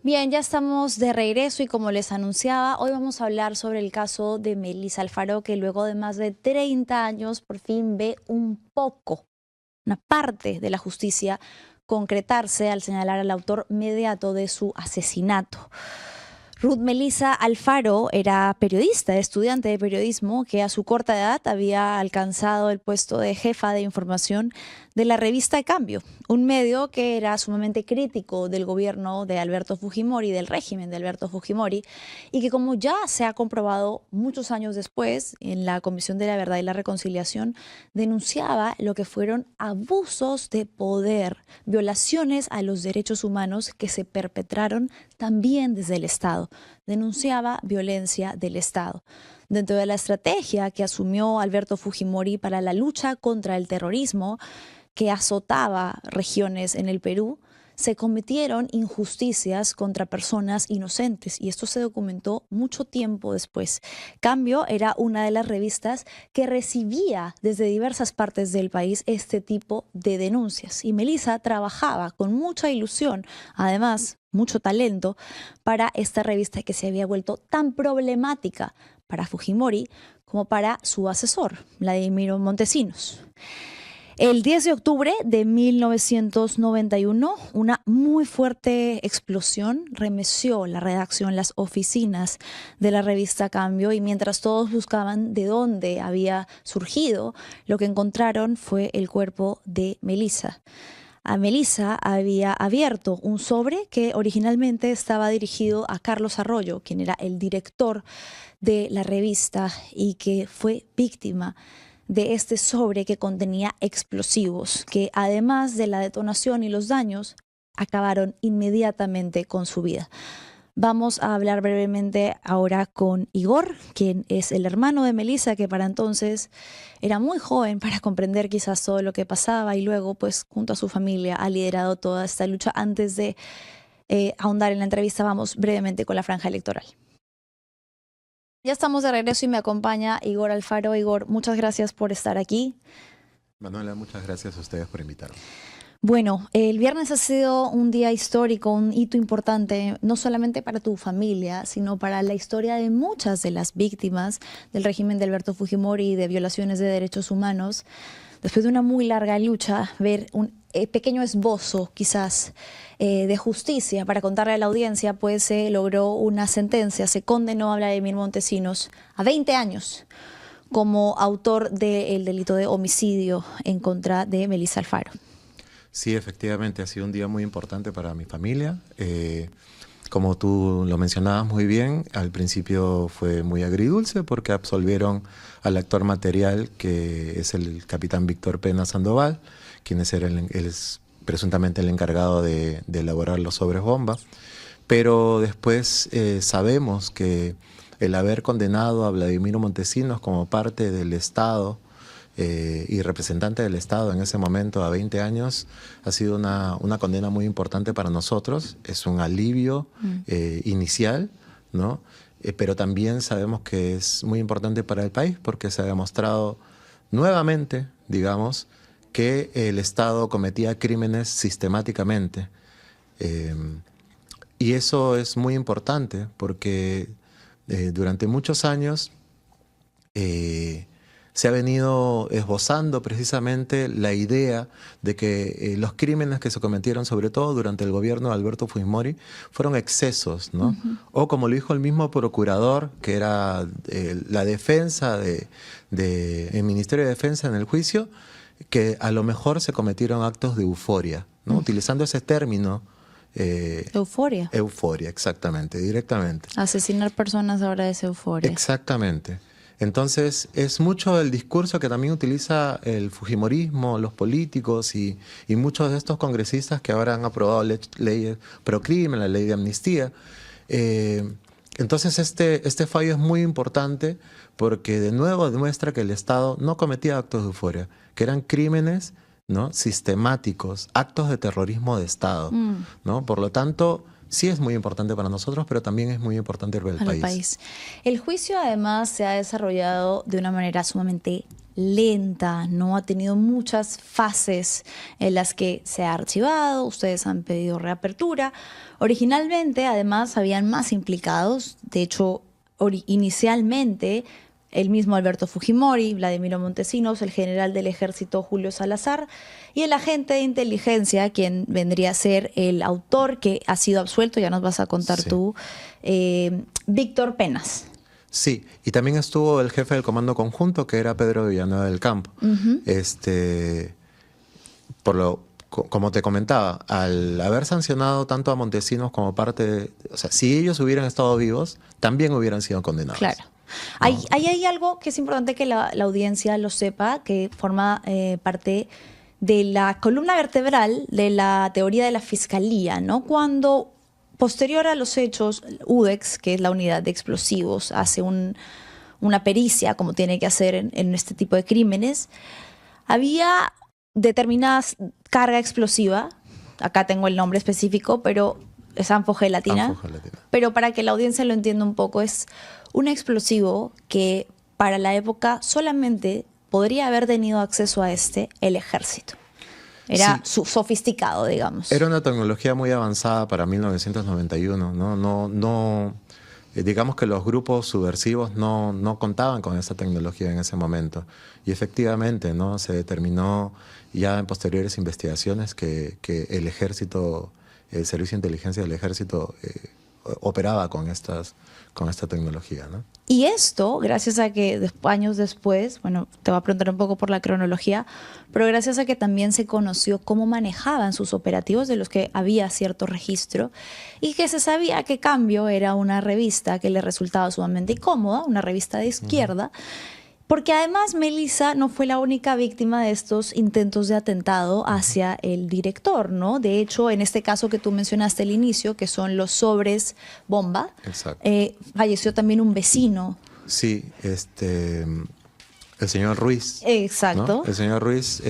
Bien, ya estamos de regreso y como les anunciaba, hoy vamos a hablar sobre el caso de Melissa Alfaro, que luego de más de 30 años por fin ve una parte de la justicia concretarse al señalar al autor inmediato de su asesinato. Ruth Melissa Alfaro era periodista, estudiante de periodismo, que a su corta edad había alcanzado el puesto de jefa de información de la revista Cambio, un medio que era sumamente crítico del gobierno de Alberto Fujimori, del régimen de Alberto Fujimori, y que, como ya se ha comprobado muchos años después en la Comisión de la Verdad y la Reconciliación, denunciaba lo que fueron abusos de poder, violaciones a los derechos humanos que se perpetraron también desde el Estado. Denunciaba violencia del Estado. Dentro de la estrategia que asumió Alberto Fujimori para la lucha contra el terrorismo que azotaba regiones en el Perú, se cometieron injusticias contra personas inocentes y esto se documentó mucho tiempo después. Cambio era una de las revistas que recibía desde diversas partes del país este tipo de denuncias y Melissa trabajaba con mucha ilusión, además mucho talento, para esta revista que se había vuelto tan problemática para Fujimori como para su asesor, Vladimiro Montesinos. El 10 de octubre de 1991, una muy fuerte explosión remeció la redacción, las oficinas de la revista Cambio, y mientras todos buscaban de dónde había surgido, lo que encontraron fue el cuerpo de Melissa. A Melissa había abierto un sobre que originalmente estaba dirigido a Carlos Arroyo, quien era el director de la revista y que fue víctima de este sobre que contenía explosivos, que además de la detonación y los daños, acabaron inmediatamente con su vida. Vamos a hablar brevemente ahora con Igor, quien es el hermano de Melissa, que para entonces era muy joven para comprender quizás todo lo que pasaba y luego, pues, junto a su familia ha liderado toda esta lucha. Antes de ahondar en la entrevista, vamos brevemente con la franja electoral. Ya estamos de regreso y me acompaña Igor Alfaro. Igor, muchas gracias por estar aquí. Manuela, muchas gracias a ustedes por invitarme. Bueno, el viernes ha sido un día histórico, un hito importante, no solamente para tu familia, sino para la historia de muchas de las víctimas del régimen de Alberto Fujimori y de violaciones de derechos humanos. Después de una muy larga lucha, ver un pequeño esbozo quizás de justicia para contarle a la audiencia, pues se logró una sentencia, se condenó a Vladimir Montesinos a 20 años como autor del delito de homicidio en contra de Melissa Alfaro. Sí, efectivamente, ha sido un día muy importante para mi familia. Como tú lo mencionabas muy bien, al principio fue muy agridulce porque absolvieron al actor material, que es el capitán Víctor Pena Sandoval, quien es presuntamente el encargado de elaborar los sobres bomba. Pero después sabemos que el haber condenado a Vladimiro Montesinos como parte del Estado y representante del Estado en ese momento a 20 años ha sido una condena muy importante para nosotros. Es un alivio inicial, ¿no? Pero también sabemos que es muy importante para el país porque se ha demostrado nuevamente, digamos, que el Estado cometía crímenes sistemáticamente. Y eso es muy importante porque durante muchos años se ha venido esbozando precisamente la idea de que los crímenes que se cometieron, sobre todo durante el gobierno de Alberto Fujimori, fueron excesos, ¿no? O como lo dijo el mismo procurador, que era la defensa el Ministerio de Defensa en el juicio, que a lo mejor se cometieron actos de euforia, ¿no? Utilizando ese término. Euforia. Euforia, exactamente, directamente. Asesinar personas ahora es euforia. Exactamente. Entonces, es mucho el discurso que también utiliza el fujimorismo, los políticos y muchos de estos congresistas que ahora han aprobado leyes pro crimen, la ley de amnistía. Entonces, este fallo es muy importante porque de nuevo demuestra que el Estado no cometía actos de euforia, que eran crímenes, ¿no?, sistemáticos, actos de terrorismo de Estado, ¿no? Por lo tanto, sí es muy importante para nosotros, pero también es muy importante para el país. El juicio además se ha desarrollado de una manera sumamente lenta, ¿no? Ha tenido muchas fases en las que se ha archivado, ustedes han pedido reapertura. Originalmente, además, habían más implicados. De hecho, inicialmente, el mismo Alberto Fujimori, Vladimiro Montesinos, el general del ejército Julio Salazar y el agente de inteligencia, quien vendría a ser el autor que ha sido absuelto, ya nos vas a contar Sí. tú, Víctor Penas. Sí, y también estuvo el jefe del comando conjunto, que era Pedro Villanueva del Campo. Como te comentaba, al haber sancionado tanto a Montesinos como o sea, si ellos hubieran estado vivos, también hubieran sido condenados. Claro. ¿No? Ahí hay algo que es importante que la audiencia lo sepa, que forma parte de la columna vertebral de la teoría de la fiscalía, ¿no? Cuando, posterior a los hechos, UDEX, que es la unidad de explosivos, hace una pericia, como tiene que hacer en este tipo de crímenes, había determinadas carga explosiva, acá tengo el nombre específico, pero es anfogelatina. Anfogelatina. Pero para que la audiencia lo entienda un poco, es un explosivo que para la época solamente podría haber tenido acceso a el ejército. Era sofisticado, digamos. Era una tecnología muy avanzada para 1991, ¿no? Digamos que los grupos subversivos no contaban con esa tecnología en ese momento. Y efectivamente, ¿no? Se determinó ya en posteriores investigaciones que el ejército, el servicio de inteligencia del ejército operaba con esta tecnología, ¿no? Y esto, gracias a que años después, bueno, te voy a preguntar un poco por la cronología, pero gracias a que también se conoció cómo manejaban sus operativos, de los que había cierto registro, y que se sabía que Cambio era una revista que le resultaba sumamente incómoda, una revista de izquierda, porque además Melissa no fue la única víctima de estos intentos de atentado hacia el director, ¿no? De hecho, en este caso que tú mencionaste al inicio, que son los sobres bomba, falleció también un vecino. Sí, el señor Ruiz. Exacto. ¿No? El señor Ruiz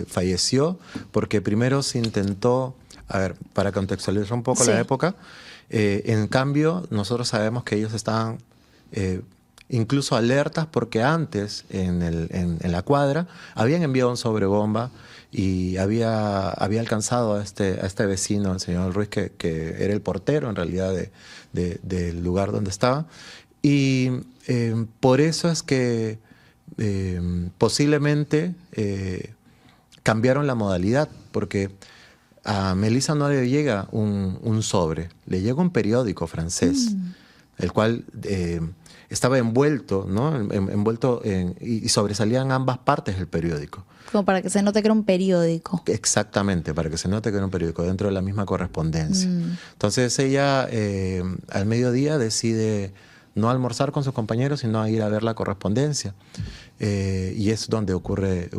falleció porque primero se intentó, a ver, para contextualizar un poco la época, en Cambio nosotros sabemos que ellos estaban incluso alertas porque antes en la cuadra habían enviado un sobrebomba y había alcanzado a este vecino, el señor Ruiz, que era el portero en realidad del lugar donde estaba. Y por eso es que posiblemente cambiaron la modalidad, porque a Melissa no le llega un sobre, le llega un periódico francés, el cual estaba envuelto, ¿no? Y sobresalían ambas partes del periódico. Como para que se note que era un periódico. Exactamente, para que se note que era un periódico dentro de la misma correspondencia. Entonces ella al mediodía decide no almorzar con sus compañeros, sino ir a ver la correspondencia. Y es donde ocurre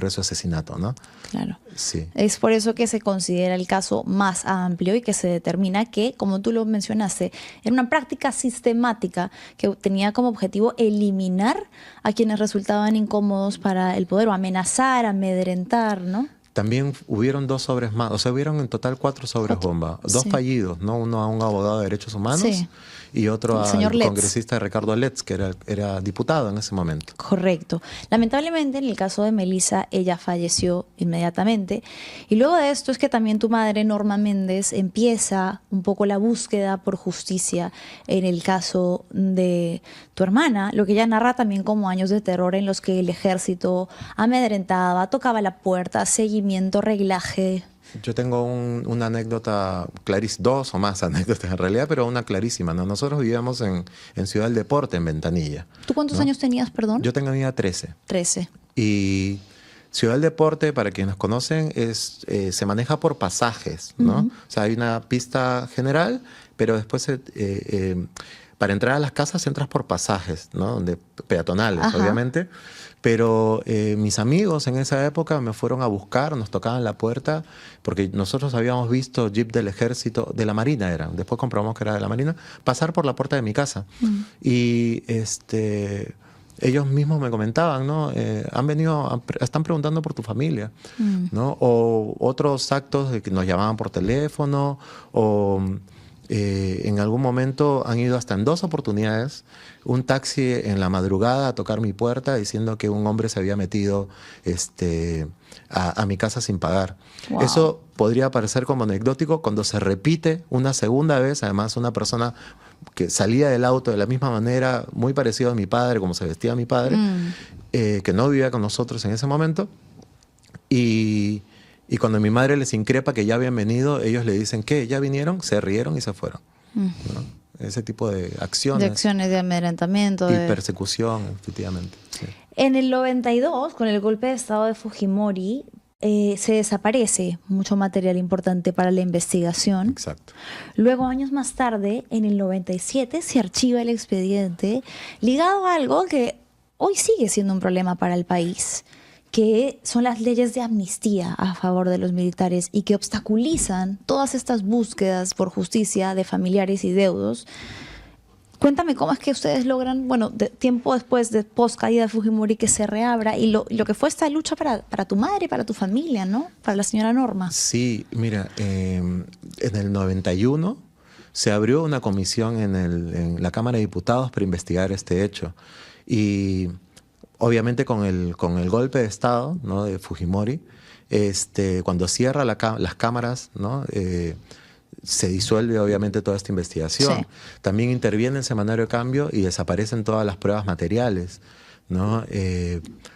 su asesinato, ¿no? Claro. Sí. Es por eso que se considera el caso más amplio y que se determina que, como tú lo mencionaste, era una práctica sistemática que tenía como objetivo eliminar a quienes resultaban incómodos para el poder, o amenazar, amedrentar, ¿no? También hubieron 2 sobres más, o sea, hubieron en total 4 sobres bomba, 2 fallidos, ¿no? Uno a un abogado de derechos humanos y otro al congresista Ricardo Letts, que era diputado en ese momento. Correcto. Lamentablemente, en el caso de Melissa, ella falleció inmediatamente. Y luego de esto es que también tu madre, Norma Méndez, empieza un poco la búsqueda por justicia en el caso de tu hermana, lo que ella narra también como años de terror en los que el ejército amedrentaba, tocaba la puerta, seguimiento, reglaje. Yo tengo una anécdota, 2 o más anécdotas en realidad, pero una clarísima, ¿no? Nosotros vivíamos en Ciudad del Deporte, en Ventanilla. ¿Tú cuántos años tenías, perdón? Yo tenía 13. 13. Y Ciudad del Deporte, para quienes conocen, se maneja por pasajes, ¿no? O sea, hay una pista general, pero después para entrar a las casas entras por pasajes, ¿no? Peatonales, obviamente. Pero mis amigos en esa época me fueron a buscar, nos tocaban la puerta, porque nosotros habíamos visto jeep del ejército, de la Marina eran, después comprobamos que era de la Marina, pasar por la puerta de mi casa. Y ellos mismos me comentaban, ¿no? Están preguntando por tu familia, ¿no? O otros actos de que nos llamaban por teléfono, o En algún momento han ido hasta en 2 oportunidades un taxi en la madrugada a tocar mi puerta diciendo que un hombre se había metido a mi casa sin pagar. Wow. Eso podría parecer como anecdótico cuando se repite una segunda vez, además una persona que salía del auto de la misma manera, muy parecido a mi padre, como se vestía mi padre, que no vivía con nosotros en ese momento. Y cuando mi madre les increpa que ya habían venido, ellos le dicen que ya vinieron, se rieron y se fueron. ¿No? Ese tipo de acciones. De acciones de amedrentamiento. Y persecución, efectivamente. Sí. En el 92, con el golpe de estado de Fujimori, se desaparece mucho material importante para la investigación. Exacto. Luego, años más tarde, en el 97, se archiva el expediente ligado a algo que hoy sigue siendo un problema para el país, que son las leyes de amnistía a favor de los militares y que obstaculizan todas estas búsquedas por justicia de familiares y deudos. Cuéntame cómo es que ustedes logran, bueno, tiempo después de post caída de Fujimori, que se reabra y lo que fue esta lucha para tu madre, para tu familia, ¿no? Para la señora Norma. Sí, mira, en el 91 se abrió una comisión en la Cámara de Diputados para investigar este hecho. Y obviamente con el golpe de Estado, ¿no?, de Fujimori, cuando cierra las cámaras, ¿no?, se disuelve obviamente toda esta investigación. Sí. También interviene el Semanario Cambio y desaparecen todas las pruebas materiales, ¿no?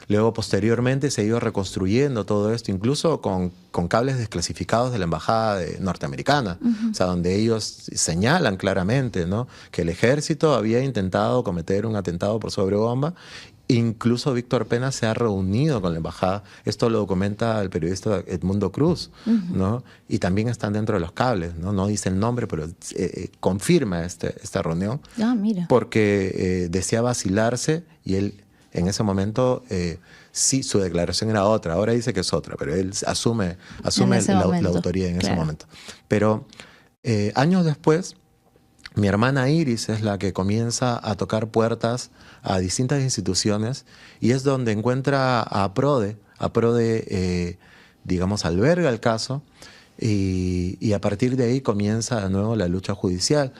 Luego, posteriormente, se ha ido reconstruyendo todo esto, incluso con cables desclasificados de la Embajada norteamericana, o sea, donde ellos señalan claramente, ¿no?, que el ejército había intentado cometer un atentado por sobrebomba. Incluso Víctor Pena se ha reunido con la embajada. Esto lo documenta el periodista Edmundo Cruz, ¿no? Y también están dentro de los cables, ¿no? No dice el nombre, pero confirma esta reunión. Ah, mira. Porque deseaba asilarse y él en ese momento sí, su declaración era otra. Ahora dice que es otra, pero él asume la autoría en ese momento. Pero años después, mi hermana Iris es la que comienza a tocar puertas a distintas instituciones y es donde encuentra a PRODE. Digamos, alberga el caso y a partir de ahí comienza de nuevo la lucha judicial.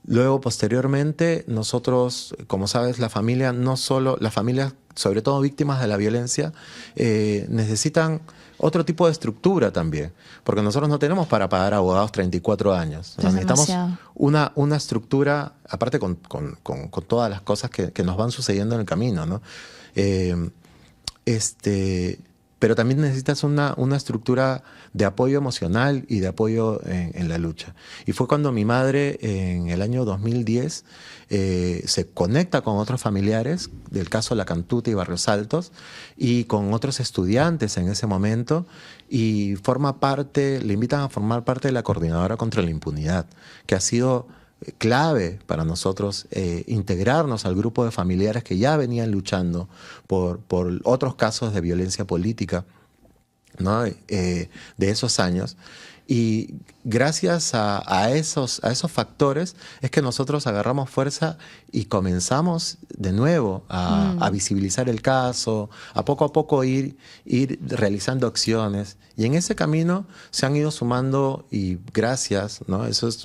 Luego, posteriormente, nosotros, como sabes, las familias, sobre todo víctimas de la violencia, necesitan otro tipo de estructura también, porque nosotros no tenemos para pagar abogados 34 años. O sea, necesitamos una estructura, aparte con todas las cosas que nos van sucediendo en el camino, ¿no? Pero también necesitas una estructura de apoyo emocional y de apoyo en la lucha. Y fue cuando mi madre, en el año 2010, se conecta con otros familiares del caso La Cantuta y Barrios Altos y con otros estudiantes en ese momento y le invitan a formar parte de la Coordinadora contra la Impunidad, que ha sido clave para nosotros integrarnos al grupo de familiares que ya venían luchando por otros casos de violencia política, ¿no?, de esos años. Y gracias a esos factores es que nosotros agarramos fuerza y comenzamos de nuevo a visibilizar el caso, a poco ir realizando acciones. Y en ese camino se han ido sumando, y gracias, ¿no? Eso es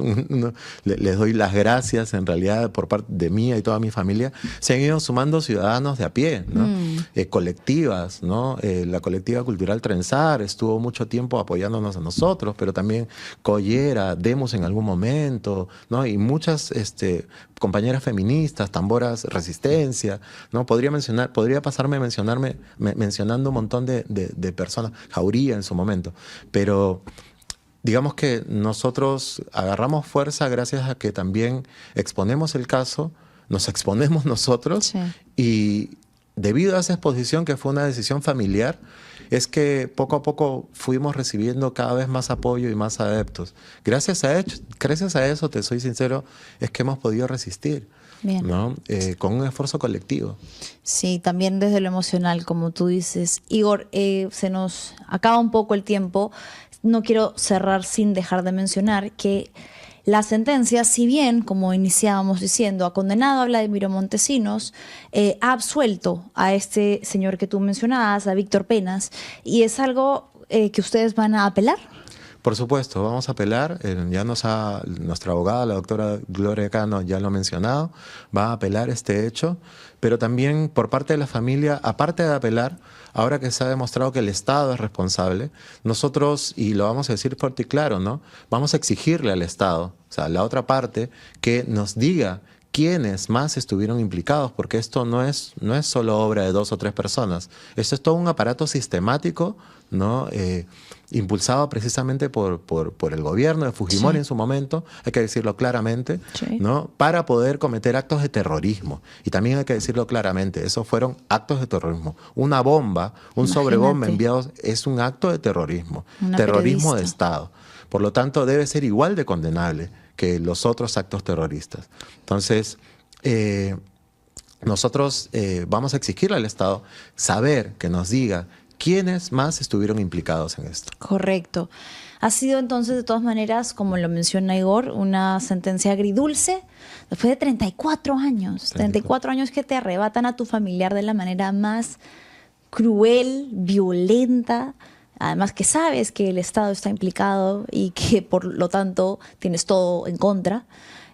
les doy las gracias en realidad por parte de mí y toda mi familia. Se han ido sumando ciudadanos de a pie, ¿no? Colectivas, ¿no? La colectiva cultural Trenzar estuvo mucho tiempo apoyándonos a nosotros, pero también Collera, Demos en algún momento, ¿no? Y muchas compañeras feministas, Tamboras Resistencia, ¿no? Podría pasarme mencionando un montón de personas, Jauría en su momento, pero digamos que nosotros agarramos fuerza gracias a que también exponemos el caso, nos exponemos nosotros, sí. Y debido a esa exposición, que fue una decisión familiar, es que poco a poco fuimos recibiendo cada vez más apoyo y más adeptos. Gracias a eso, te soy sincero, es que hemos podido resistir. Bien. ¿No? Con un esfuerzo colectivo. Sí, también desde lo emocional, como tú dices. Igor, se nos acaba un poco el tiempo. No quiero cerrar sin dejar de mencionar que la sentencia, si bien, como iniciábamos diciendo, ha condenado a Vladimiro Montesinos, ha absuelto a este señor que tú mencionabas, a Víctor Penas, y es algo que ustedes van a apelar. Por supuesto, vamos a apelar. Ya nuestra abogada, la doctora Gloria Cano, ya lo ha mencionado, va a apelar este hecho, pero también por parte de la familia, aparte de apelar, ahora que se ha demostrado que el Estado es responsable, nosotros, y lo vamos a decir fuerte y claro, ¿no? Vamos a exigirle al Estado, o sea, a la otra parte, que nos diga quiénes más estuvieron implicados, porque esto no es solo obra de 2 o 3 personas. Esto es todo un aparato sistemático, ¿no? Impulsado precisamente por el gobierno de Fujimori en su momento, hay que decirlo claramente, ¿no? Para poder cometer actos de terrorismo. Y también hay que decirlo claramente, esos fueron actos de terrorismo. Una bomba, un sobrebomba enviado es un acto de terrorismo, terrorismo de Estado. Por lo tanto, debe ser igual de condenable que los otros actos terroristas. Entonces, nosotros vamos a exigirle al Estado saber, que nos diga quiénes más estuvieron implicados en esto. Correcto. Ha sido entonces, de todas maneras, como lo menciona Igor, una sentencia agridulce después de 34 años. 34 años que te arrebatan a tu familiar de la manera más cruel, violenta. Además que sabes que el Estado está implicado y que por lo tanto tienes todo en contra,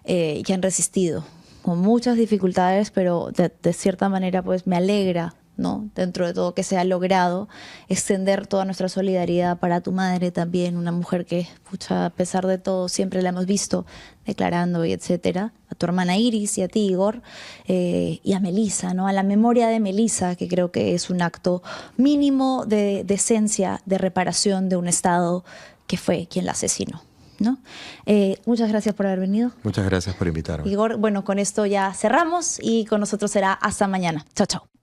y que han resistido con muchas dificultades, pero de cierta manera pues me alegra, ¿no? Dentro de todo que se ha logrado extender toda nuestra solidaridad para tu madre también, una mujer que, pucha, a pesar de todo, siempre la hemos visto declarando y etcétera, a tu hermana Iris y a ti, Igor, y a Melissa, ¿no? A la memoria de Melissa, que creo que es un acto mínimo de decencia, de reparación de un Estado que fue quien la asesinó, ¿no? Muchas gracias por haber venido. Muchas gracias por invitarme. Igor, bueno, con esto ya cerramos y con nosotros será hasta mañana. Chao, chao.